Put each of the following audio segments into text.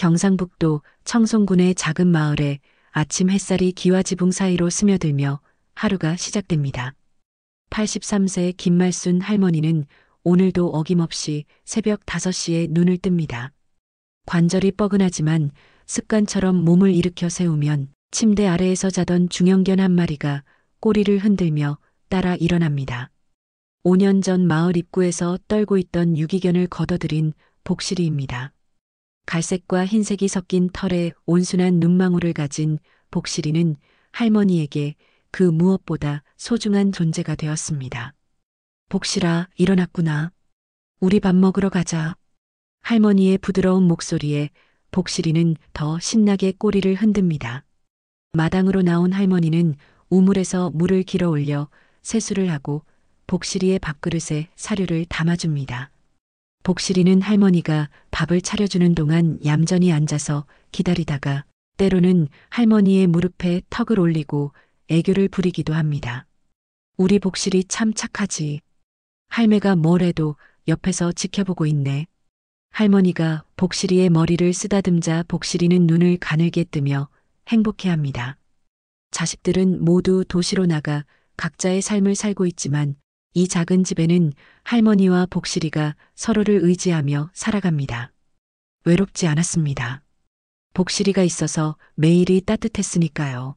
경상북도 청송군의 작은 마을에 아침 햇살이 기와 지붕 사이로 스며들며 하루가 시작됩니다. 83세 김말순 할머니는 오늘도 어김없이 새벽 5시에 눈을 뜹니다. 관절이 뻐근하지만 습관처럼 몸을 일으켜 세우면 침대 아래에서 자던 중형견 한 마리가 꼬리를 흔들며 따라 일어납니다. 5년 전 마을 입구에서 떨고 있던 유기견을 걷어들인 복실이입니다. 갈색과 흰색이 섞인 털에 온순한 눈망울을 가진 복실이는 할머니에게 그 무엇보다 소중한 존재가 되었습니다. 복실아, 일어났구나. 우리 밥 먹으러 가자. 할머니의 부드러운 목소리에 복실이는 더 신나게 꼬리를 흔듭니다. 마당으로 나온 할머니는 우물에서 물을 길어 올려 세수를 하고 복실이의 밥그릇에 사료를 담아줍니다. 복실이는 할머니가 밥을 차려주는 동안 얌전히 앉아서 기다리다가 때로는 할머니의 무릎에 턱을 올리고 애교를 부리기도 합니다. 우리 복실이 참 착하지. 할매가 뭘 해도 옆에서 지켜보고 있네. 할머니가 복실이의 머리를 쓰다듬자 복실이는 눈을 가늘게 뜨며 행복해합니다. 자식들은 모두 도시로 나가 각자의 삶을 살고 있지만 이 작은 집에는 할머니와 복실이가 서로를 의지하며 살아갑니다. 외롭지 않았습니다. 복실이가 있어서 매일이 따뜻했으니까요.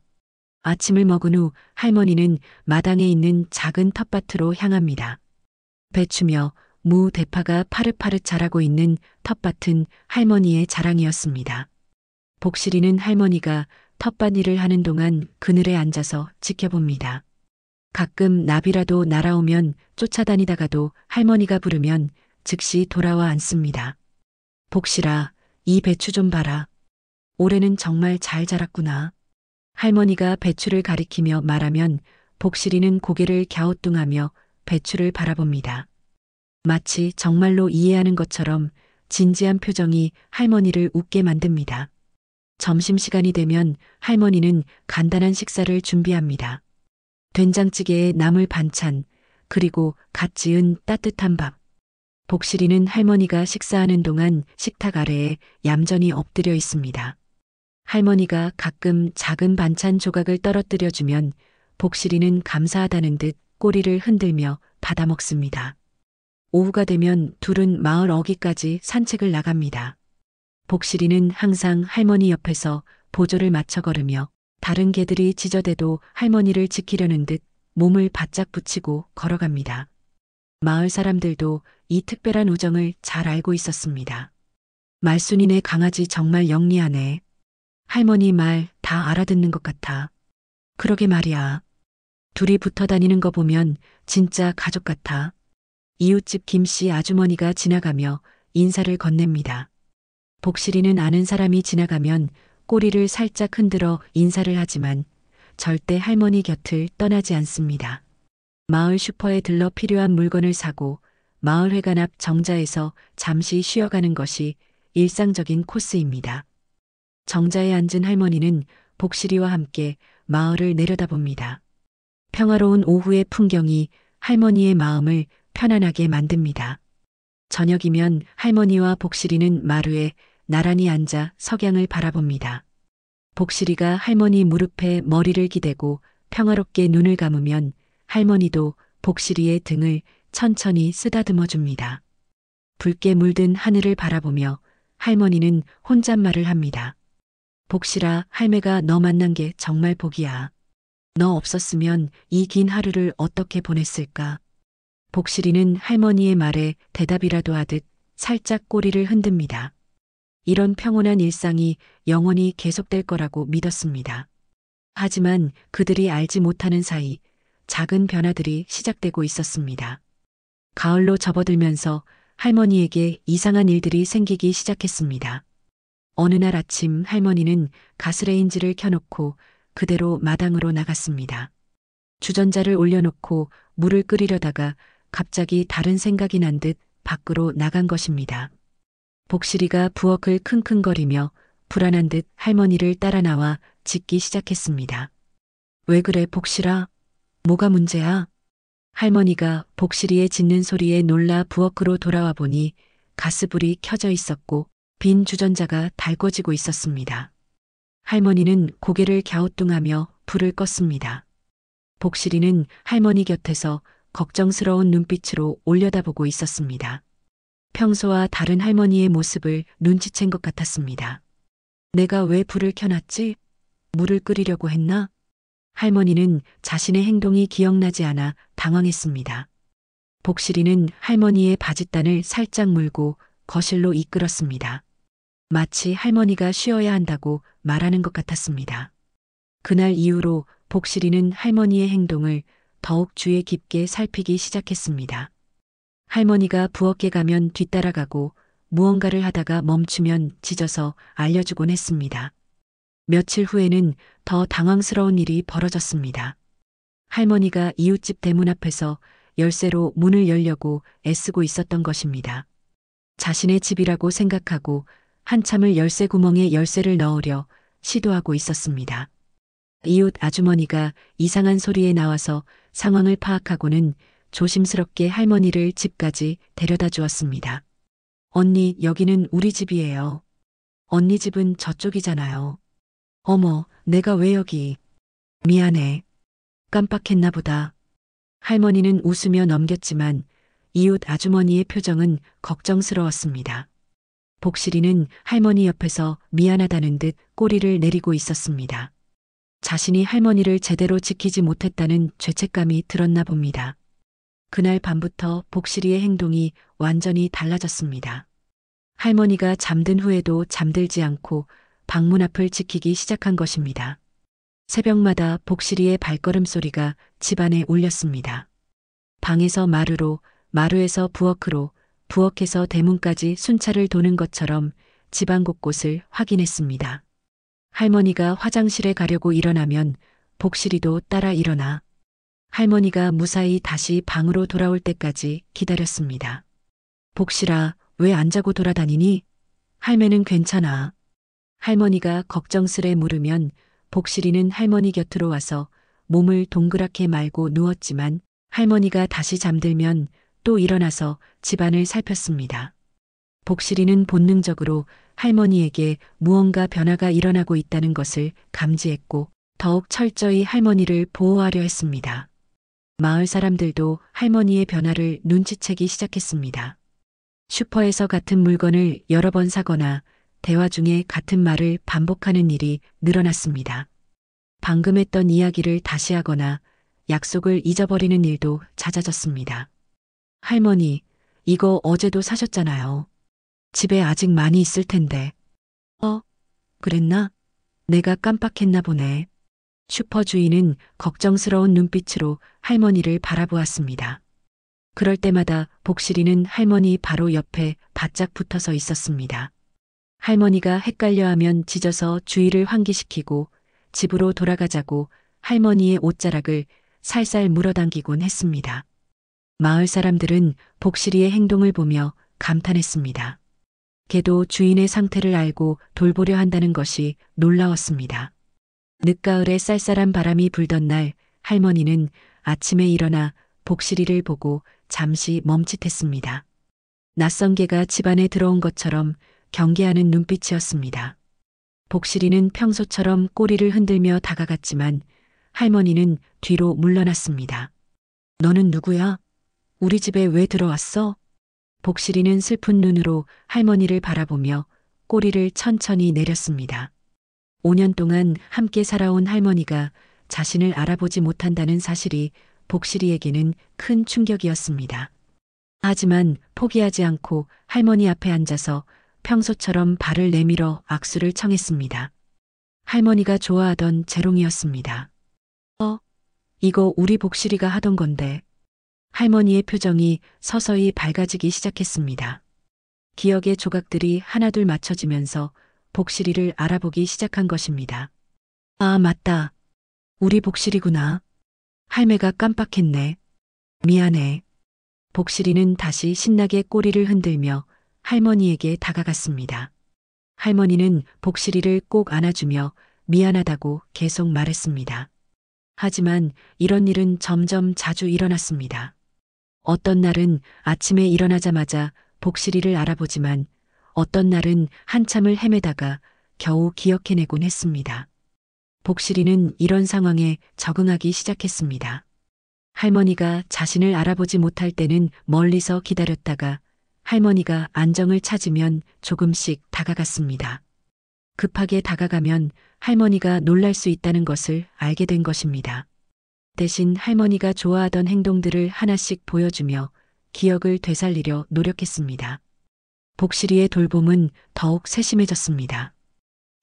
아침을 먹은 후 할머니는 마당에 있는 작은 텃밭으로 향합니다. 배추며 무, 대파가 파릇파릇 자라고 있는 텃밭은 할머니의 자랑이었습니다. 복실이는 할머니가 텃밭 일을 하는 동안 그늘에 앉아서 지켜봅니다. 가끔 나비라도 날아오면 쫓아다니다가도 할머니가 부르면 즉시 돌아와 앉습니다. 복실아, 이 배추 좀 봐라. 올해는 정말 잘 자랐구나. 할머니가 배추를 가리키며 말하면 복실이는 고개를 갸우뚱하며 배추를 바라봅니다. 마치 정말로 이해하는 것처럼 진지한 표정이 할머니를 웃게 만듭니다. 점심시간이 되면 할머니는 간단한 식사를 준비합니다. 된장찌개에 나물 반찬, 그리고 갓 지은 따뜻한 밥. 복실이는 할머니가 식사하는 동안 식탁 아래에 얌전히 엎드려 있습니다. 할머니가 가끔 작은 반찬 조각을 떨어뜨려주면 복실이는 감사하다는 듯 꼬리를 흔들며 받아먹습니다. 오후가 되면 둘은 마을 어귀까지 산책을 나갑니다. 복실이는 항상 할머니 옆에서 보조를 맞춰 걸으며 다른 개들이 짖어대도 할머니를 지키려는 듯 몸을 바짝 붙이고 걸어갑니다. 마을 사람들도 이 특별한 우정을 잘 알고 있었습니다. 말순이네 강아지 정말 영리하네. 할머니 말 다 알아듣는 것 같아. 그러게 말이야. 둘이 붙어 다니는 거 보면 진짜 가족 같아. 이웃집 김씨 아주머니가 지나가며 인사를 건넵니다. 복실이는 아는 사람이 지나가면 꼬리를 살짝 흔들어 인사를 하지만 절대 할머니 곁을 떠나지 않습니다. 마을 슈퍼에 들러 필요한 물건을 사고 마을회관 앞 정자에서 잠시 쉬어가는 것이 일상적인 코스입니다. 정자에 앉은 할머니는 복실이와 함께 마을을 내려다봅니다. 평화로운 오후의 풍경이 할머니의 마음을 편안하게 만듭니다. 저녁이면 할머니와 복실이는 마루에 나란히 앉아 석양을 바라봅니다. 복실이가 할머니 무릎에 머리를 기대고 평화롭게 눈을 감으면 할머니도 복실이의 등을 천천히 쓰다듬어 줍니다. 붉게 물든 하늘을 바라보며 할머니는 혼잣말을 합니다. 복실아, 할매가 너 만난 게 정말 복이야. 너 없었으면 이 긴 하루를 어떻게 보냈을까? 복실이는 할머니의 말에 대답이라도 하듯 살짝 꼬리를 흔듭니다. 이런 평온한 일상이 영원히 계속될 거라고 믿었습니다. 하지만 그들이 알지 못하는 사이 작은 변화들이 시작되고 있었습니다. 가을로 접어들면서 할머니에게 이상한 일들이 생기기 시작했습니다. 어느 날 아침 할머니는 가스레인지를 켜놓고 그대로 마당으로 나갔습니다. 주전자를 올려놓고 물을 끓이려다가 갑자기 다른 생각이 난 듯 밖으로 나간 것입니다. 복실이가 부엌을 킁킁거리며 불안한 듯 할머니를 따라 나와 짖기 시작했습니다. 왜 그래, 복실아? 뭐가 문제야? 할머니가 복실이의 짖는 소리에 놀라 부엌으로 돌아와 보니 가스불이 켜져 있었고 빈 주전자가 달궈지고 있었습니다. 할머니는 고개를 갸우뚱하며 불을 껐습니다. 복실이는 할머니 곁에서 걱정스러운 눈빛으로 올려다보고 있었습니다. 평소와 다른 할머니의 모습을 눈치챈 것 같았습니다. 내가 왜 불을 켜놨지? 물을 끓이려고 했나? 할머니는 자신의 행동이 기억나지 않아 당황했습니다. 복실이는 할머니의 바짓단을 살짝 물고 거실로 이끌었습니다. 마치 할머니가 쉬어야 한다고 말하는 것 같았습니다. 그날 이후로 복실이는 할머니의 행동을 더욱 주의 깊게 살피기 시작했습니다. 할머니가 부엌에 가면 뒤따라가고 무언가를 하다가 멈추면 짖어서 알려주곤 했습니다. 며칠 후에는 더 당황스러운 일이 벌어졌습니다. 할머니가 이웃집 대문 앞에서 열쇠로 문을 열려고 애쓰고 있었던 것입니다. 자신의 집이라고 생각하고 한참을 열쇠 구멍에 열쇠를 넣으려 시도하고 있었습니다. 이웃 아주머니가 이상한 소리에 나와서 상황을 파악하고는 조심스럽게 할머니를 집까지 데려다 주었습니다. 언니, 여기는 우리 집이에요. 언니 집은 저쪽이잖아요. 어머, 내가 왜 여기? 미안해. 깜빡했나 보다. 할머니는 웃으며 넘겼지만 이웃 아주머니의 표정은 걱정스러웠습니다. 복실이는 할머니 옆에서 미안하다는 듯 꼬리를 내리고 있었습니다. 자신이 할머니를 제대로 지키지 못했다는 죄책감이 들었나 봅니다. 그날 밤부터 복실이의 행동이 완전히 달라졌습니다. 할머니가 잠든 후에도 잠들지 않고 방문 앞을 지키기 시작한 것입니다. 새벽마다 복실이의 발걸음 소리가 집안에 울렸습니다. 방에서 마루로, 마루에서 부엌으로, 부엌에서 대문까지 순찰을 도는 것처럼 집안 곳곳을 확인했습니다. 할머니가 화장실에 가려고 일어나면 복실이도 따라 일어나 할머니가 무사히 다시 방으로 돌아올 때까지 기다렸습니다. 복실아, 왜 안 자고 돌아다니니? 할매는 괜찮아. 할머니가 걱정스레 물으면 복실이는 할머니 곁으로 와서 몸을 동그랗게 말고 누웠지만 할머니가 다시 잠들면 또 일어나서 집안을 살폈습니다. 복실이는 본능적으로 할머니에게 무언가 변화가 일어나고 있다는 것을 감지했고 더욱 철저히 할머니를 보호하려 했습니다. 마을 사람들도 할머니의 변화를 눈치채기 시작했습니다. 슈퍼에서 같은 물건을 여러 번 사거나 대화 중에 같은 말을 반복하는 일이 늘어났습니다. 방금 했던 이야기를 다시 하거나 약속을 잊어버리는 일도 잦아졌습니다. 할머니, 이거 어제도 사셨잖아요. 집에 아직 많이 있을 텐데. 그랬나? 내가 깜빡했나 보네. 슈퍼 주인은 걱정스러운 눈빛으로 할머니를 바라보았습니다. 그럴 때마다 복실이는 할머니 바로 옆에 바짝 붙어서 있었습니다. 할머니가 헷갈려하면 짖어서 주의를 환기시키고 집으로 돌아가자고 할머니의 옷자락을 살살 물어당기곤 했습니다. 마을 사람들은 복실이의 행동을 보며 감탄했습니다. 걔도 주인의 상태를 알고 돌보려 한다는 것이 놀라웠습니다. 늦가을에 쌀쌀한 바람이 불던 날 할머니는 아침에 일어나 복실이를 보고 잠시 멈칫했습니다. 낯선 개가 집안에 들어온 것처럼 경계하는 눈빛이었습니다. 복실이는 평소처럼 꼬리를 흔들며 다가갔지만 할머니는 뒤로 물러났습니다. 너는 누구야? 우리 집에 왜 들어왔어? 복실이는 슬픈 눈으로 할머니를 바라보며 꼬리를 천천히 내렸습니다. 5년 동안 함께 살아온 할머니가 자신을 알아보지 못한다는 사실이 복실이에게는 큰 충격이었습니다. 하지만 포기하지 않고 할머니 앞에 앉아서 평소처럼 발을 내밀어 악수를 청했습니다. 할머니가 좋아하던 재롱이었습니다. 이거 우리 복실이가 하던 건데. 할머니의 표정이 서서히 밝아지기 시작했습니다. 기억의 조각들이 하나둘 맞춰지면서 복실이를 알아보기 시작한 것입니다. 아, 맞다. 우리 복실이구나. 할매가 깜빡했네. 미안해. 복실이는 다시 신나게 꼬리를 흔들며 할머니에게 다가갔습니다. 할머니는 복실이를 꼭 안아주며 미안하다고 계속 말했습니다. 하지만 이런 일은 점점 자주 일어났습니다. 어떤 날은 아침에 일어나자마자 복실이를 알아보지만 어떤 날은 한참을 헤매다가 겨우 기억해내곤 했습니다. 복실이는 이런 상황에 적응하기 시작했습니다. 할머니가 자신을 알아보지 못할 때는 멀리서 기다렸다가 할머니가 안정을 찾으면 조금씩 다가갔습니다. 급하게 다가가면 할머니가 놀랄 수 있다는 것을 알게 된 것입니다. 대신 할머니가 좋아하던 행동들을 하나씩 보여주며 기억을 되살리려 노력했습니다. 복실이의 돌봄은 더욱 세심해졌습니다.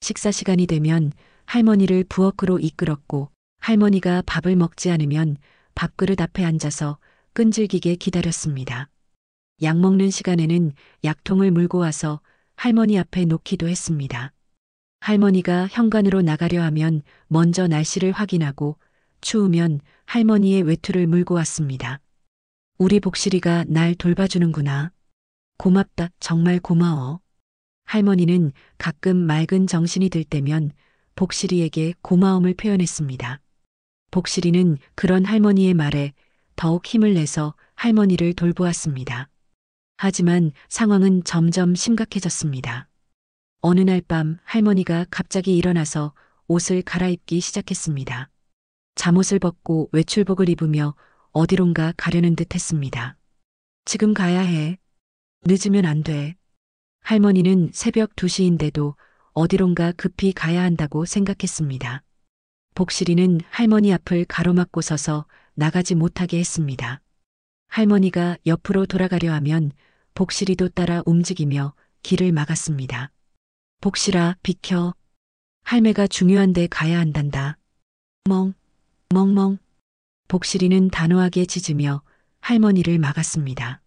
식사 시간이 되면 할머니를 부엌으로 이끌었고 할머니가 밥을 먹지 않으면 밥그릇 앞에 앉아서 끈질기게 기다렸습니다. 약 먹는 시간에는 약통을 물고 와서 할머니 앞에 놓기도 했습니다. 할머니가 현관으로 나가려 하면 먼저 날씨를 확인하고 추우면 할머니의 외투를 물고 왔습니다. 우리 복실이가 날 돌봐주는구나. 고맙다, 정말 고마워. 할머니는 가끔 맑은 정신이 들 때면 복실이에게 고마움을 표현했습니다. 복실이는 그런 할머니의 말에 더욱 힘을 내서 할머니를 돌보았습니다. 하지만 상황은 점점 심각해졌습니다. 어느 날 밤 할머니가 갑자기 일어나서 옷을 갈아입기 시작했습니다. 잠옷을 벗고 외출복을 입으며 어디론가 가려는 듯 했습니다. 지금 가야 해. 늦으면 안 돼. 할머니는 새벽 2시인데도 어디론가 급히 가야 한다고 생각했습니다. 복실이는 할머니 앞을 가로막고 서서 나가지 못하게 했습니다. 할머니가 옆으로 돌아가려 하면 복실이도 따라 움직이며 길을 막았습니다. 복실아, 비켜. 할매가 중요한 데 가야 한단다. 멍멍. 복실이는 단호하게 짖으며 할머니를 막았습니다.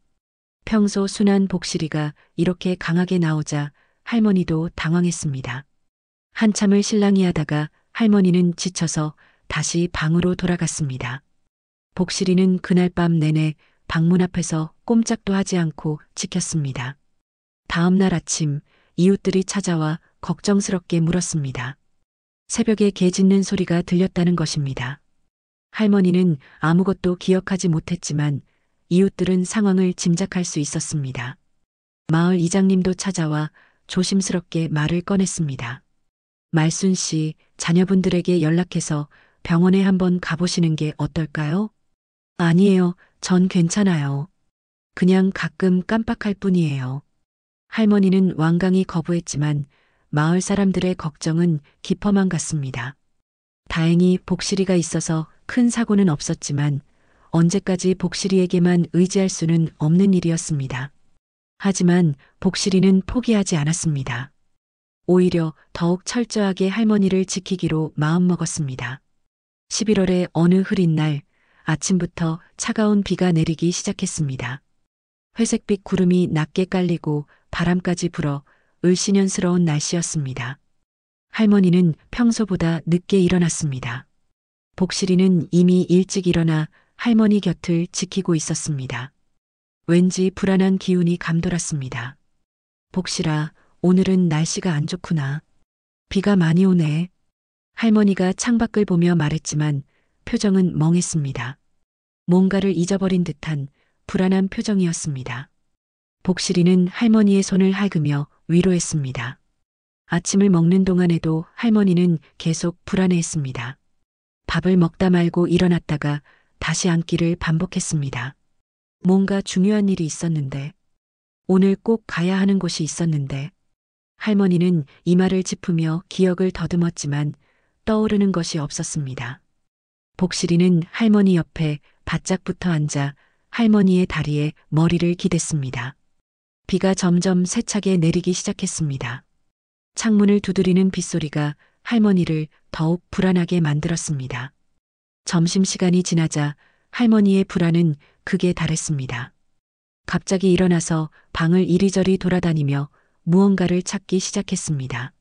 평소 순한 복실이가 이렇게 강하게 나오자 할머니도 당황했습니다. 한참을 실랑이 하다가 할머니는 지쳐서 다시 방으로 돌아갔습니다. 복실이는 그날 밤 내내 방문 앞에서 꼼짝도 하지 않고 지켰습니다. 다음 날 아침 이웃들이 찾아와 걱정스럽게 물었습니다. 새벽에 개 짖는 소리가 들렸다는 것입니다. 할머니는 아무것도 기억하지 못했지만 이웃들은 상황을 짐작할 수 있었습니다. 마을 이장님도 찾아와 조심스럽게 말을 꺼냈습니다. 말순 씨, 자녀분들에게 연락해서 병원에 한번 가보시는 게 어떨까요? 아니에요, 전 괜찮아요. 그냥 가끔 깜빡할 뿐이에요. 할머니는 완강히 거부했지만 마을 사람들의 걱정은 깊어만 갔습니다. 다행히 복실이가 있어서 큰 사고는 없었지만 언제까지 복실이에게만 의지할 수는 없는 일이었습니다. 하지만 복실이는 포기하지 않았습니다. 오히려 더욱 철저하게 할머니를 지키기로 마음먹었습니다. 11월의 어느 흐린 날 아침부터 차가운 비가 내리기 시작했습니다. 회색빛 구름이 낮게 깔리고 바람까지 불어 을씨년스러운 날씨였습니다. 할머니는 평소보다 늦게 일어났습니다. 복실이는 이미 일찍 일어나 할머니 곁을 지키고 있었습니다. 왠지 불안한 기운이 감돌았습니다. 복실아, 오늘은 날씨가 안 좋구나. 비가 많이 오네. 할머니가 창밖을 보며 말했지만 표정은 멍했습니다. 뭔가를 잊어버린 듯한 불안한 표정이었습니다. 복실이는 할머니의 손을 핥으며 위로했습니다. 아침을 먹는 동안에도 할머니는 계속 불안해했습니다. 밥을 먹다 말고 일어났다가 다시 앉기를 반복했습니다. 뭔가 중요한 일이 있었는데, 오늘 꼭 가야 하는 곳이 있었는데, 할머니는 이마를 짚으며 기억을 더듬었지만 떠오르는 것이 없었습니다. 복실이는 할머니 옆에 바짝 붙어 앉아 할머니의 다리에 머리를 기댔습니다. 비가 점점 세차게 내리기 시작했습니다. 창문을 두드리는 빗소리가 할머니를 더욱 불안하게 만들었습니다. 점심시간이 지나자 할머니의 불안은 극에 달했습니다. 갑자기 일어나서 방을 이리저리 돌아다니며 무언가를 찾기 시작했습니다.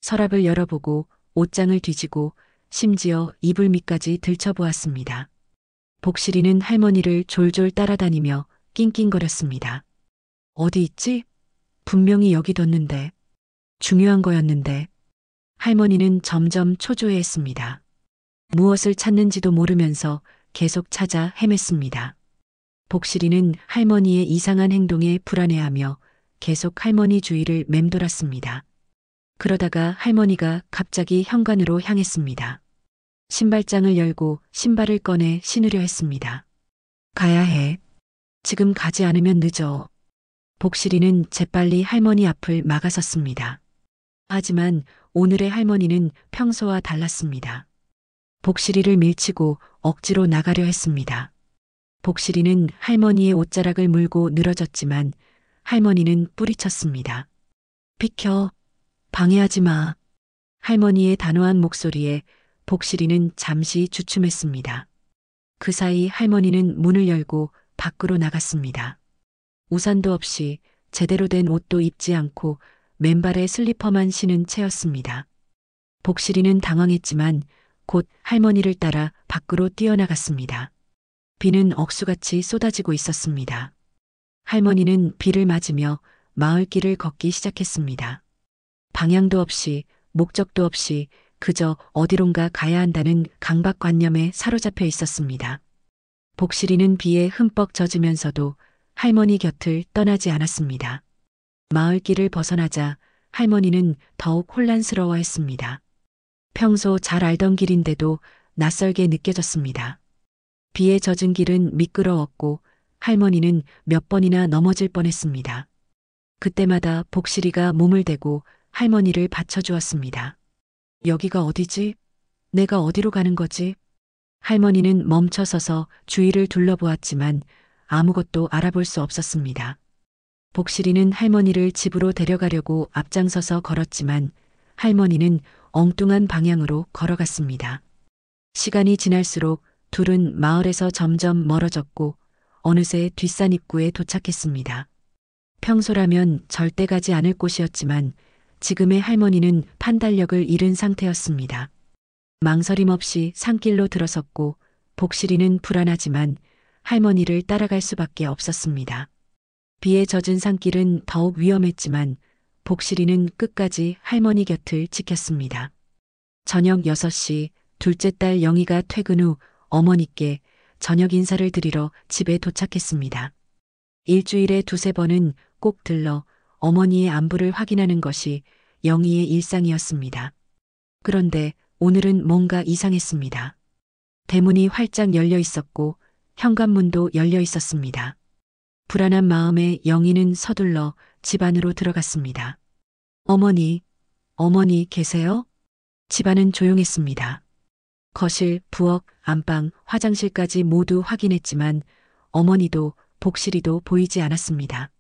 서랍을 열어보고 옷장을 뒤지고 심지어 이불 밑까지 들춰보았습니다. 복실이는 할머니를 졸졸 따라다니며 낑낑거렸습니다. 어디 있지? 분명히 여기 뒀는데. 중요한 거였는데. 할머니는 점점 초조해했습니다. 무엇을 찾는지도 모르면서 계속 찾아 헤맸습니다. 복실이는 할머니의 이상한 행동에 불안해하며 계속 할머니 주위를 맴돌았습니다. 그러다가 할머니가 갑자기 현관으로 향했습니다. 신발장을 열고 신발을 꺼내 신으려 했습니다. 가야 해. 지금 가지 않으면 늦어. 복실이는 재빨리 할머니 앞을 막아섰습니다. 하지만 오늘의 할머니는 평소와 달랐습니다. 복실이를 밀치고 억지로 나가려 했습니다. 복실이는 할머니의 옷자락을 물고 늘어졌지만 할머니는 뿌리쳤습니다. 비켜. 방해하지 마. 할머니의 단호한 목소리에 복실이는 잠시 주춤했습니다. 그 사이 할머니는 문을 열고 밖으로 나갔습니다. 우산도 없이 제대로 된 옷도 입지 않고 맨발에 슬리퍼만 신은 채였습니다. 복실이는 당황했지만 곧 할머니를 따라 밖으로 뛰어나갔습니다. 비는 억수같이 쏟아지고 있었습니다. 할머니는 비를 맞으며 마을길을 걷기 시작했습니다. 방향도 없이 목적도 없이 그저 어디론가 가야 한다는 강박관념에 사로잡혀 있었습니다. 복실이는 비에 흠뻑 젖으면서도 할머니 곁을 떠나지 않았습니다. 마을길을 벗어나자 할머니는 더욱 혼란스러워했습니다. 평소 잘 알던 길인데도 낯설게 느껴졌습니다. 비에 젖은 길은 미끄러웠고 할머니는 몇 번이나 넘어질 뻔했습니다. 그때마다 복실이가 몸을 대고 할머니를 받쳐주었습니다. 여기가 어디지? 내가 어디로 가는 거지? 할머니는 멈춰서서 주위를 둘러보았지만 아무것도 알아볼 수 없었습니다. 복실이는 할머니를 집으로 데려가려고 앞장서서 걸었지만 할머니는 엉뚱한 방향으로 걸어갔습니다. 시간이 지날수록 둘은 마을에서 점점 멀어졌고 어느새 뒷산 입구에 도착했습니다. 평소라면 절대 가지 않을 곳이었지만 지금의 할머니는 판단력을 잃은 상태였습니다. 망설임 없이 산길로 들어섰고 복실이는 불안하지만 할머니를 따라갈 수밖에 없었습니다. 비에 젖은 산길은 더욱 위험했지만 복실이는 끝까지 할머니 곁을 지켰습니다. 저녁 6시 둘째 딸 영희가 퇴근 후 어머니께 저녁 인사를 드리러 집에 도착했습니다. 일주일에 두세 번은 꼭 들러 어머니의 안부를 확인하는 것이 영희의 일상이었습니다. 그런데 오늘은 뭔가 이상했습니다. 대문이 활짝 열려 있었고 현관문도 열려 있었습니다. 불안한 마음에 영희는 서둘러 집 안으로 들어갔습니다. 어머니 계세요? 집안은 조용했습니다. 거실, 부엌, 안방, 화장실까지 모두 확인했지만 어머니도 복실이도 보이지 않았습니다.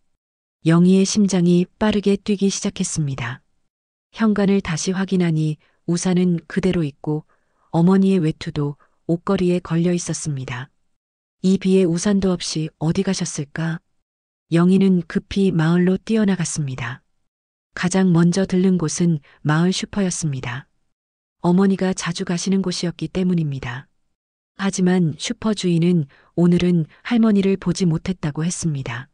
영희의 심장이 빠르게 뛰기 시작했습니다. 현관을 다시 확인하니 우산은 그대로 있고 어머니의 외투도 옷걸이에 걸려 있었습니다. 이 비에 우산도 없이 어디 가셨을까? 영희는 급히 마을로 뛰어나갔습니다. 가장 먼저 들른 곳은 마을 슈퍼였습니다. 어머니가 자주 가시는 곳이었기 때문입니다. 하지만 슈퍼 주인은 오늘은 할머니를 보지 못했다고 했습니다.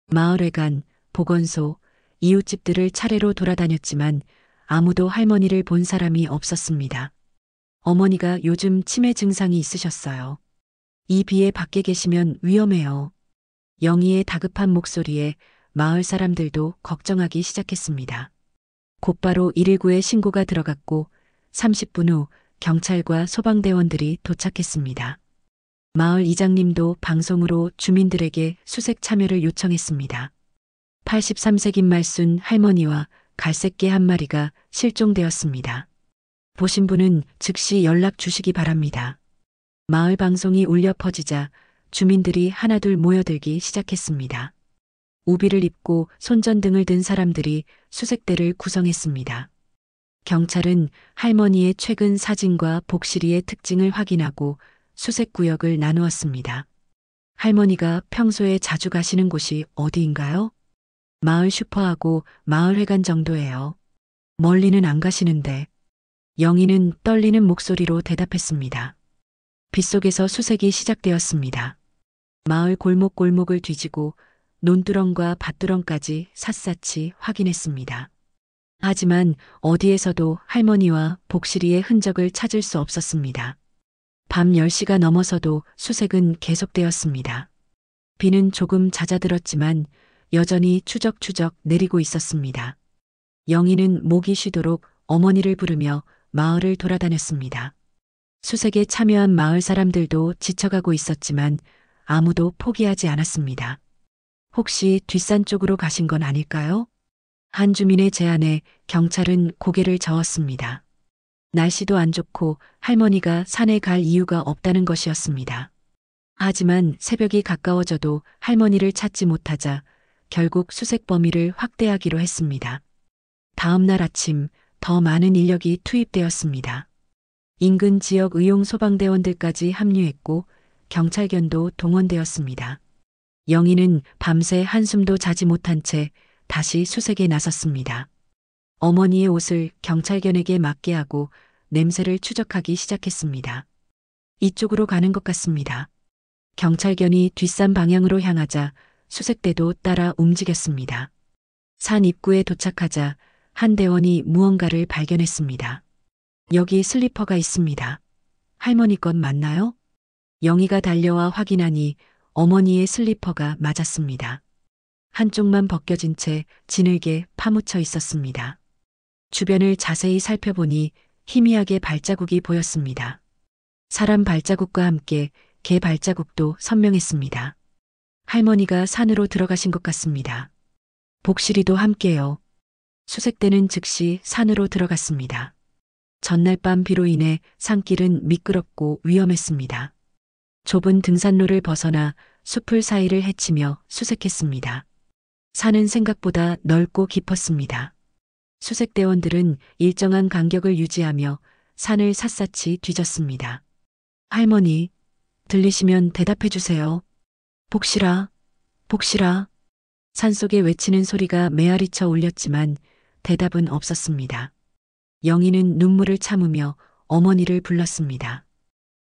마을회관, 보건소, 이웃집들을 차례로 돌아다녔지만 아무도 할머니를 본 사람이 없었습니다. 어머니가 요즘 치매 증상이 있으셨어요. 이 비에 밖에 계시면 위험해요. 영희의 다급한 목소리에 마을 사람들도 걱정하기 시작했습니다. 곧바로 119에 신고가 들어갔고 30분 후 경찰과 소방대원들이 도착했습니다. 마을 이장님도 방송으로 주민들에게 수색 참여를 요청했습니다. 83세 김말순 할머니와 갈색개 한 마리가 실종되었습니다. 보신 분은 즉시 연락 주시기 바랍니다. 마을 방송이 울려 퍼지자 주민들이 하나둘 모여들기 시작했습니다. 우비를 입고 손전등을 든 사람들이 수색대를 구성했습니다. 경찰은 할머니의 최근 사진과 복실이의 특징을 확인하고 수색 구역을 나누었습니다. 할머니가 평소에 자주 가시는 곳이 어디인가요? 마을 슈퍼하고 마을 회관 정도예요. 멀리는 안 가시는데. 영희는 떨리는 목소리로 대답했습니다. 빗속에서 수색이 시작되었습니다. 마을 골목골목을 뒤지고 논두렁과 밭두렁까지 샅샅이 확인했습니다. 하지만 어디에서도 할머니와 복실이의 흔적을 찾을 수 없었습니다. 밤 10시가 넘어서도 수색은 계속되었습니다. 비는 조금 잦아들었지만 여전히 추적추적 내리고 있었습니다. 영희는 목이 쉬도록 어머니를 부르며 마을을 돌아다녔습니다. 수색에 참여한 마을 사람들도 지쳐가고 있었지만 아무도 포기하지 않았습니다. 혹시 뒷산 쪽으로 가신 건 아닐까요? 한 주민의 제안에 경찰은 고개를 저었습니다. 날씨도 안 좋고 할머니가 산에 갈 이유가 없다는 것이었습니다. 하지만 새벽이 가까워져도 할머니를 찾지 못하자 결국 수색 범위를 확대하기로 했습니다. 다음 날 아침 더 많은 인력이 투입되었습니다. 인근 지역 의용 소방대원들까지 합류했고 경찰견도 동원되었습니다. 영희는 밤새 한숨도 자지 못한 채 다시 수색에 나섰습니다. 어머니의 옷을 경찰견에게 맡게 하고 냄새를 추적하기 시작했습니다. 이쪽으로 가는 것 같습니다. 경찰견이 뒷산 방향으로 향하자 수색대도 따라 움직였습니다. 산 입구에 도착하자 한 대원이 무언가를 발견했습니다. 여기 슬리퍼가 있습니다. 할머니 것 맞나요? 영희가 달려와 확인하니 어머니의 슬리퍼가 맞았습니다. 한쪽만 벗겨진 채 진흙에 파묻혀 있었습니다. 주변을 자세히 살펴보니 희미하게 발자국이 보였습니다. 사람 발자국과 함께 개 발자국도 선명했습니다. 할머니가 산으로 들어가신 것 같습니다. 복실이도 함께요. 수색대는 즉시 산으로 들어갔습니다. 전날 밤 비로 인해 산길은 미끄럽고 위험했습니다. 좁은 등산로를 벗어나 숲을 사이를 헤치며 수색했습니다. 산은 생각보다 넓고 깊었습니다. 수색대원들은 일정한 간격을 유지하며 산을 샅샅이 뒤졌습니다. 할머니, 들리시면 대답해 주세요. 복실아, 복실아. 산속에 외치는 소리가 메아리쳐 울렸지만 대답은 없었습니다. 영희는 눈물을 참으며 어머니를 불렀습니다.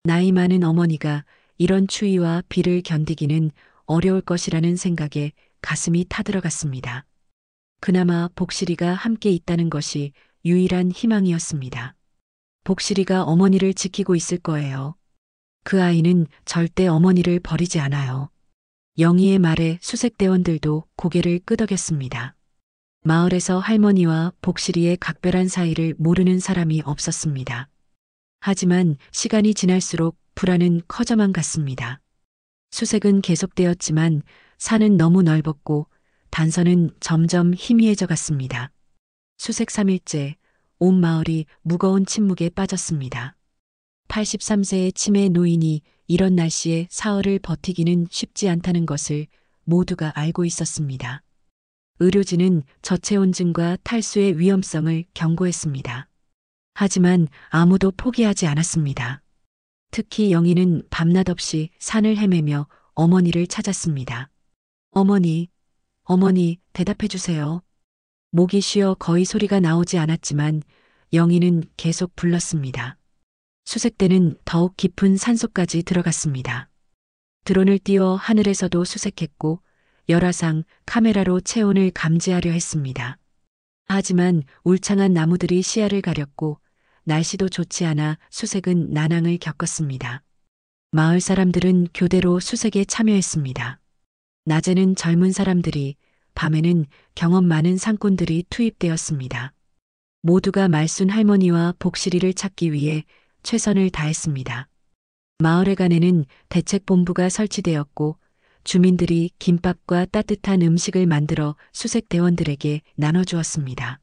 나이 많은 어머니가 이런 추위와 비를 견디기는 어려울 것이라는 생각에 가슴이 타들어갔습니다. 그나마 복실이가 함께 있다는 것이 유일한 희망이었습니다. 복실이가 어머니를 지키고 있을 거예요. 그 아이는 절대 어머니를 버리지 않아요. 영희의 말에 수색대원들도 고개를 끄덕였습니다. 마을에서 할머니와 복실이의 각별한 사이를 모르는 사람이 없었습니다. 하지만 시간이 지날수록 불안은 커져만 갔습니다. 수색은 계속되었지만 산은 너무 넓었고 단서는 점점 희미해져 갔습니다. 수색 3일째 온 마을이 무거운 침묵에 빠졌습니다. 83세의 치매 노인이 이런 날씨에 사흘을 버티기는 쉽지 않다는 것을 모두가 알고 있었습니다. 의료진은 저체온증과 탈수의 위험성을 경고했습니다. 하지만 아무도 포기하지 않았습니다. 특히 영희는 밤낮 없이 산을 헤매며 어머니를 찾았습니다. 어머니, 어머니, 대답해 주세요. 목이 쉬어 거의 소리가 나오지 않았지만 영희는 계속 불렀습니다. 수색대는 더욱 깊은 산속까지 들어갔습니다. 드론을 띄워 하늘에서도 수색했고 열화상 카메라로 체온을 감지하려 했습니다. 하지만 울창한 나무들이 시야를 가렸고 날씨도 좋지 않아 수색은 난항을 겪었습니다. 마을 사람들은 교대로 수색에 참여했습니다. 낮에는 젊은 사람들이, 밤에는 경험 많은 산꾼들이 투입되었습니다. 모두가 말순 할머니와 복실이를 찾기 위해 최선을 다했습니다. 마을회관에는 대책본부가 설치되었고 주민들이 김밥과 따뜻한 음식을 만들어 수색대원들에게 나눠주었습니다.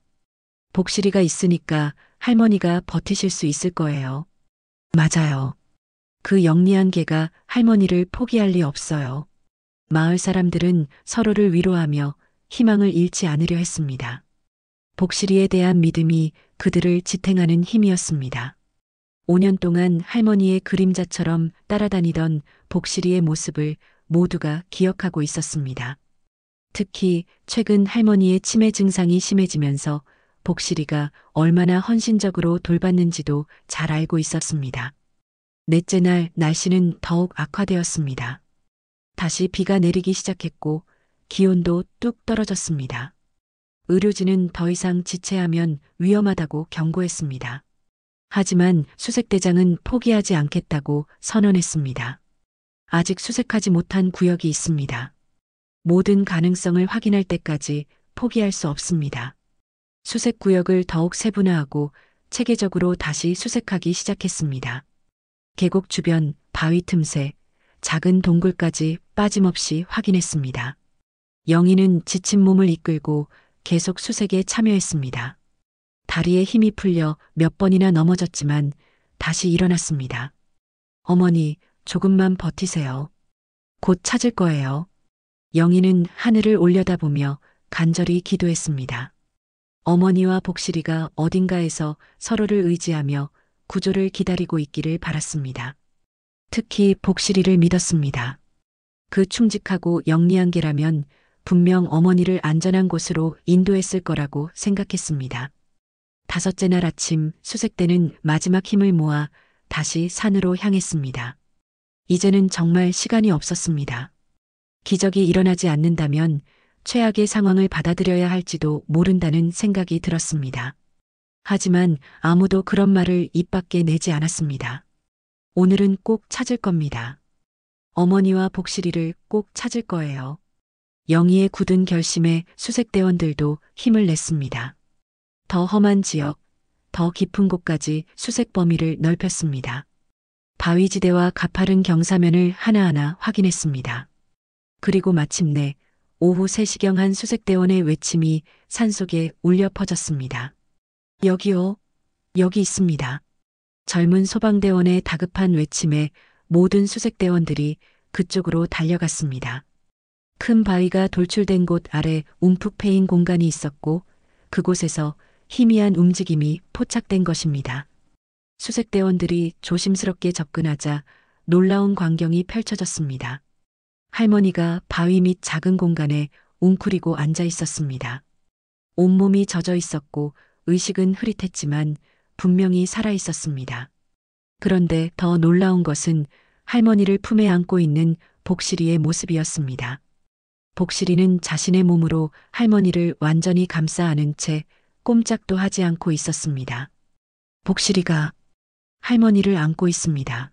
복실이가 있으니까 할머니가 버티실 수 있을 거예요. 맞아요. 그 영리한 개가 할머니를 포기할 리 없어요. 마을 사람들은 서로를 위로하며 희망을 잃지 않으려 했습니다. 복실이에 대한 믿음이 그들을 지탱하는 힘이었습니다. 5년 동안 할머니의 그림자처럼 따라다니던 복실이의 모습을 모두가 기억하고 있었습니다. 특히 최근 할머니의 치매 증상이 심해지면서 복실이가 얼마나 헌신적으로 돌봤는지도 잘 알고 있었습니다. 넷째 날 날씨는 더욱 악화되었습니다. 다시 비가 내리기 시작했고 기온도 뚝 떨어졌습니다. 의료진은 더 이상 지체하면 위험하다고 경고했습니다. 하지만 수색대장은 포기하지 않겠다고 선언했습니다. 아직 수색하지 못한 구역이 있습니다. 모든 가능성을 확인할 때까지 포기할 수 없습니다. 수색 구역을 더욱 세분화하고 체계적으로 다시 수색하기 시작했습니다. 계곡 주변, 바위 틈새, 작은 동굴까지 빠짐없이 확인했습니다. 영희는 지친 몸을 이끌고 계속 수색에 참여했습니다. 다리에 힘이 풀려 몇 번이나 넘어졌지만 다시 일어났습니다. 어머니, 조금만 버티세요. 곧 찾을 거예요. 영희는 하늘을 올려다보며 간절히 기도했습니다. 어머니와 복실이가 어딘가에서 서로를 의지하며 구조를 기다리고 있기를 바랐습니다. 특히 복실이를 믿었습니다. 그 충직하고 영리한 개라면 분명 어머니를 안전한 곳으로 인도했을 거라고 생각했습니다. 다섯째 날 아침 수색대는 마지막 힘을 모아 다시 산으로 향했습니다. 이제는 정말 시간이 없었습니다. 기적이 일어나지 않는다면 최악의 상황을 받아들여야 할지도 모른다는 생각이 들었습니다. 하지만 아무도 그런 말을 입 밖에 내지 않았습니다. 오늘은 꼭 찾을 겁니다. 어머니와 복실이를 꼭 찾을 거예요. 영희의 굳은 결심에 수색대원들도 힘을 냈습니다. 더 험한 지역, 더 깊은 곳까지 수색 범위를 넓혔습니다. 바위지대와 가파른 경사면을 하나하나 확인했습니다. 그리고 마침내 오후 3시경 한 수색대원의 외침이 산속에 울려 퍼졌습니다. 여기요, 여기 있습니다. 젊은 소방대원의 다급한 외침에 모든 수색대원들이 그쪽으로 달려갔습니다. 큰 바위가 돌출된 곳 아래 움푹 패인 공간이 있었고 그곳에서 희미한 움직임이 포착된 것입니다. 수색대원들이 조심스럽게 접근하자 놀라운 광경이 펼쳐졌습니다. 할머니가 바위 밑 작은 공간에 웅크리고 앉아 있었습니다. 온몸이 젖어 있었고 의식은 흐릿했지만 분명히 살아 있었습니다. 그런데 더 놀라운 것은 할머니를 품에 안고 있는 복실이의 모습이었습니다. 복실이는 자신의 몸으로 할머니를 완전히 감싸 안은 채 꼼짝도 하지 않고 있었습니다. 복실이가 할머니를 안고 있습니다.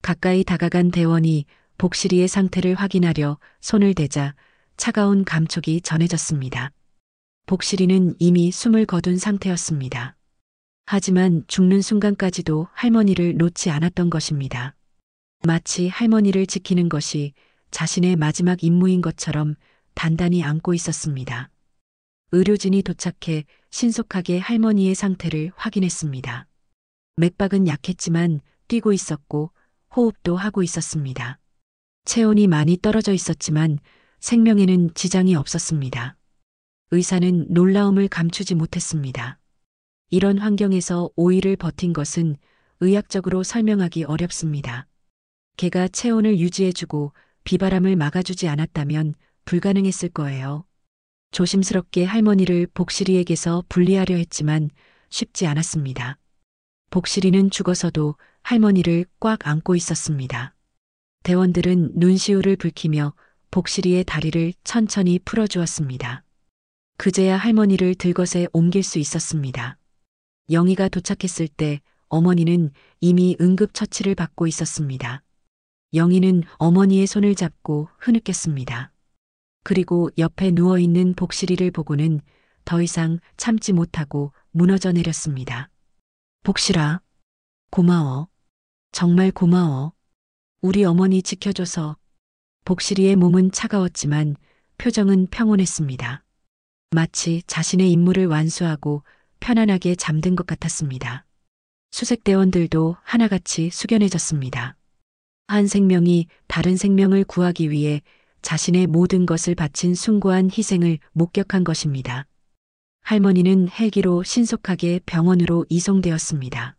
가까이 다가간 대원이 복실이의 상태를 확인하려 손을 대자 차가운 감촉이 전해졌습니다. 복실이는 이미 숨을 거둔 상태였습니다. 하지만 죽는 순간까지도 할머니를 놓지 않았던 것입니다. 마치 할머니를 지키는 것이 자신의 마지막 임무인 것처럼 단단히 안고 있었습니다. 의료진이 도착해 신속하게 할머니의 상태를 확인했습니다. 맥박은 약했지만 뛰고 있었고 호흡도 하고 있었습니다. 체온이 많이 떨어져 있었지만 생명에는 지장이 없었습니다. 의사는 놀라움을 감추지 못했습니다. 이런 환경에서 5일을 버틴 것은 의학적으로 설명하기 어렵습니다. 개가 체온을 유지해주고 비바람을 막아주지 않았다면 불가능했을 거예요. 조심스럽게 할머니를 복실이에게서 분리하려 했지만 쉽지 않았습니다. 복실이는 죽어서도 할머니를 꽉 안고 있었습니다. 대원들은 눈시울을 붉히며 복실이의 다리를 천천히 풀어주었습니다. 그제야 할머니를 들것에 옮길 수 있었습니다. 영희가 도착했을 때 어머니는 이미 응급처치를 받고 있었습니다. 영희는 어머니의 손을 잡고 흐느꼈습니다. 그리고 옆에 누워있는 복실이를 보고는 더 이상 참지 못하고 무너져 내렸습니다. 복실아, 고마워. 정말 고마워. 우리 어머니 지켜줘서. 복실이의 몸은 차가웠지만 표정은 평온했습니다. 마치 자신의 임무를 완수하고 편안하게 잠든 것 같았습니다. 수색대원들도 하나같이 숙연해졌습니다. 한 생명이 다른 생명을 구하기 위해 자신의 모든 것을 바친 숭고한 희생을 목격한 것입니다. 할머니는 헬기로 신속하게 병원으로 이송되었습니다.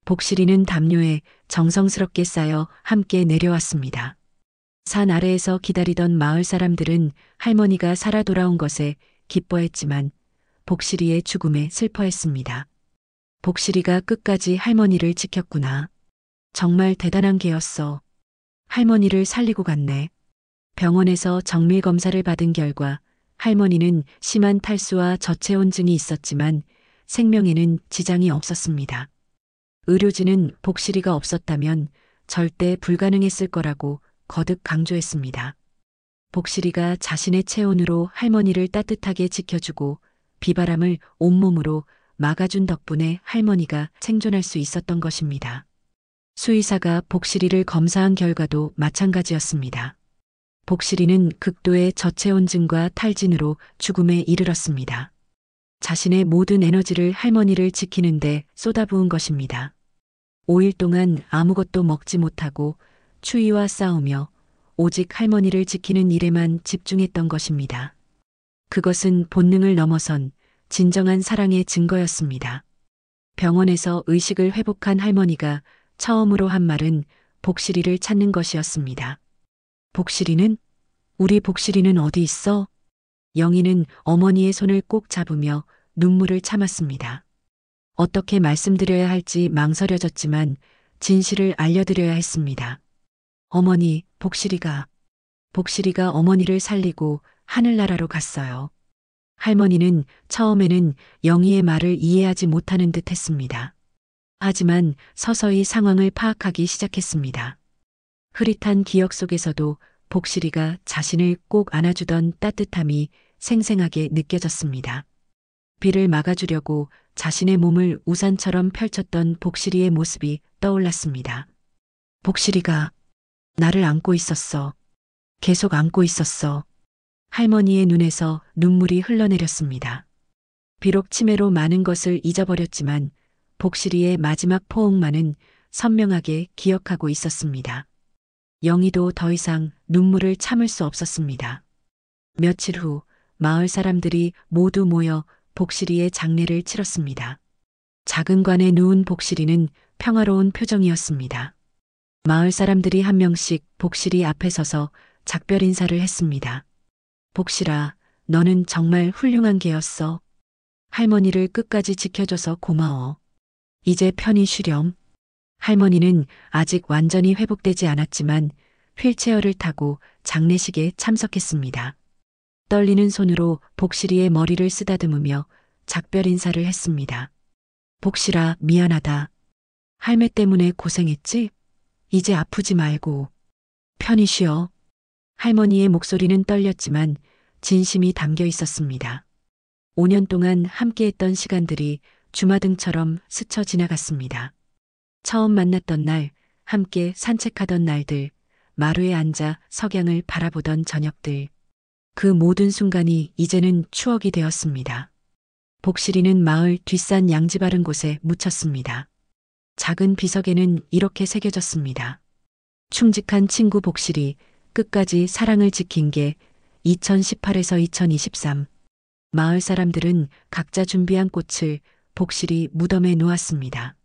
복실이는 담요에 정성스럽게 쌓여 함께 내려왔습니다. 산 아래에서 기다리던 마을 사람들은 할머니가 살아 돌아온 것에 기뻐했지만 복실이의 죽음에 슬퍼했습니다. 복실이가 끝까지 할머니를 지켰구나. 정말 대단한 개였어. 할머니를 살리고 갔네. 병원에서 정밀 검사를 받은 결과 할머니는 심한 탈수와 저체온증이 있었지만 생명에는 지장이 없었습니다. 의료진은 복실이가 없었다면 절대 불가능했을 거라고 거듭 강조했습니다. 복실이가 자신의 체온으로 할머니를 따뜻하게 지켜주고 비바람을 온몸으로 막아준 덕분에 할머니가 생존할 수 있었던 것입니다. 수의사가 복실이를 검사한 결과도 마찬가지였습니다. 복실이는 극도의 저체온증과 탈진으로 죽음에 이르렀습니다. 자신의 모든 에너지를 할머니를 지키는데 쏟아부은 것입니다. 5일 동안 아무것도 먹지 못하고 추위와 싸우며 오직 할머니를 지키는 일에만 집중했던 것입니다. 그것은 본능을 넘어선 진정한 사랑의 증거였습니다. 병원에서 의식을 회복한 할머니가 처음으로 한 말은 복실이를 찾는 것이었습니다. 복실이는? 우리 복실이는 어디 있어? 영희는 어머니의 손을 꼭 잡으며 눈물을 참았습니다. 어떻게 말씀드려야 할지 망설여졌지만 진실을 알려드려야 했습니다. 어머니, 복실이가 어머니를 살리고 하늘나라로 갔어요. 할머니는 처음에는 영희의 말을 이해하지 못하는 듯 했습니다. 하지만 서서히 상황을 파악하기 시작했습니다. 흐릿한 기억 속에서도 복실이가 자신을 꼭 안아주던 따뜻함이 생생하게 느껴졌습니다. 비를 막아주려고 자신의 몸을 우산처럼 펼쳤던 복실이의 모습이 떠올랐습니다. 복실이가 나를 안고 있었어. 계속 안고 있었어. 할머니의 눈에서 눈물이 흘러내렸습니다. 비록 치매로 많은 것을 잊어버렸지만 복실이의 마지막 포옹만은 선명하게 기억하고 있었습니다. 영희도 더 이상 눈물을 참을 수 없었습니다. 며칠 후 마을 사람들이 모두 모여 복실이의 장례를 치렀습니다. 작은 관에 누운 복실이는 평화로운 표정이었습니다. 마을 사람들이 한 명씩 복실이 앞에 서서 작별 인사를 했습니다. 복실아, 너는 정말 훌륭한 개였어. 할머니를 끝까지 지켜줘서 고마워. 이제 편히 쉬렴. 할머니는 아직 완전히 회복되지 않았지만 휠체어를 타고 장례식에 참석했습니다. 떨리는 손으로 복실이의 머리를 쓰다듬으며 작별 인사를 했습니다. 복실아, 미안하다. 할매 때문에 고생했지? 이제 아프지 말고 편히 쉬어. 할머니의 목소리는 떨렸지만 진심이 담겨 있었습니다. 5년 동안 함께했던 시간들이 주마등처럼 스쳐 지나갔습니다. 처음 만났던 날, 함께 산책하던 날들, 마루에 앉아 석양을 바라보던 저녁들. 그 모든 순간이 이제는 추억이 되었습니다. 복실이는 마을 뒷산 양지 바른 곳에 묻혔습니다. 작은 비석에는 이렇게 새겨졌습니다. 충직한 친구 복실이 끝까지 사랑을 지킨 게 2018에서 2023. 마을 사람들은 각자 준비한 꽃을 복실이 무덤에 놓았습니다.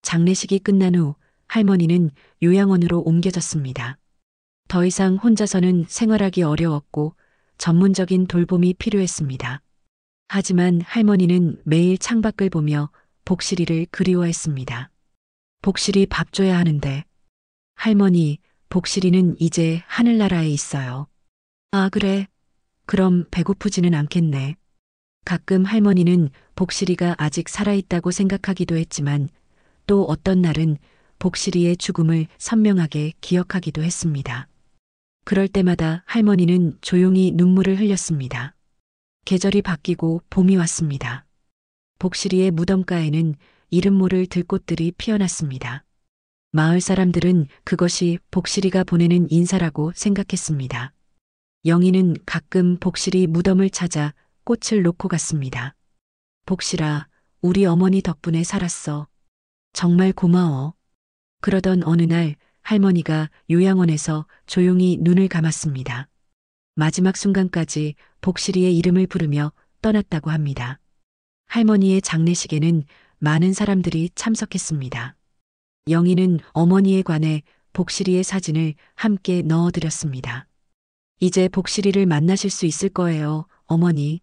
장례식이 끝난 후 할머니는 요양원으로 옮겨졌습니다. 더 이상 혼자서는 생활하기 어려웠고 전문적인 돌봄이 필요했습니다. 하지만 할머니는 매일 창밖을 보며 복실이를 그리워했습니다. 복실이 밥 줘야 하는데. 할머니, 복실이는 이제 하늘나라에 있어요. 아, 그래. 그럼 배고프지는 않겠네. 가끔 할머니는 복실이가 아직 살아있다고 생각하기도 했지만 또 어떤 날은 복실이의 죽음을 선명하게 기억하기도 했습니다. 그럴 때마다 할머니는 조용히 눈물을 흘렸습니다. 계절이 바뀌고 봄이 왔습니다. 복실이의 무덤가에는 이름 모를 들꽃들이 피어났습니다. 마을 사람들은 그것이 복실이가 보내는 인사라고 생각했습니다. 영희는 가끔 복실이 무덤을 찾아 꽃을 놓고 갔습니다. 복실아, 우리 어머니 덕분에 살았어. 정말 고마워. 그러던 어느 날 할머니가 요양원에서 조용히 눈을 감았습니다. 마지막 순간까지 복실이의 이름을 부르며 떠났다고 합니다. 할머니의 장례식에는 많은 사람들이 참석했습니다. 영희는 어머니에 관해 복실이의 사진을 함께 넣어드렸습니다. 이제 복실이를 만나실 수 있을 거예요, 어머니.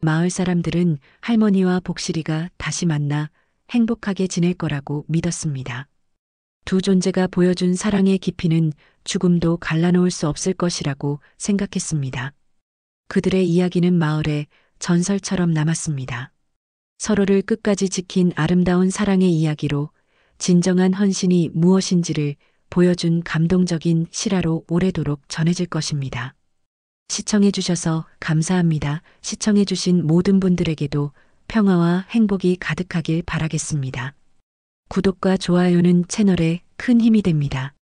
마을 사람들은 할머니와 복실이가 다시 만나 행복하게 지낼 거라고 믿었습니다. 두 존재가 보여준 사랑의 깊이는 죽음도 갈라놓을 수 없을 것이라고 생각했습니다. 그들의 이야기는 마을에 전설처럼 남았습니다. 서로를 끝까지 지킨 아름다운 사랑의 이야기로 진정한 헌신이 무엇인지를 보여준 감동적인 실화로 오래도록 전해질 것입니다. 시청해주셔서 감사합니다. 시청해주신 모든 분들에게도 평화와 행복이 가득하길 바라겠습니다. 구독과 좋아요는 채널에 큰 힘이 됩니다.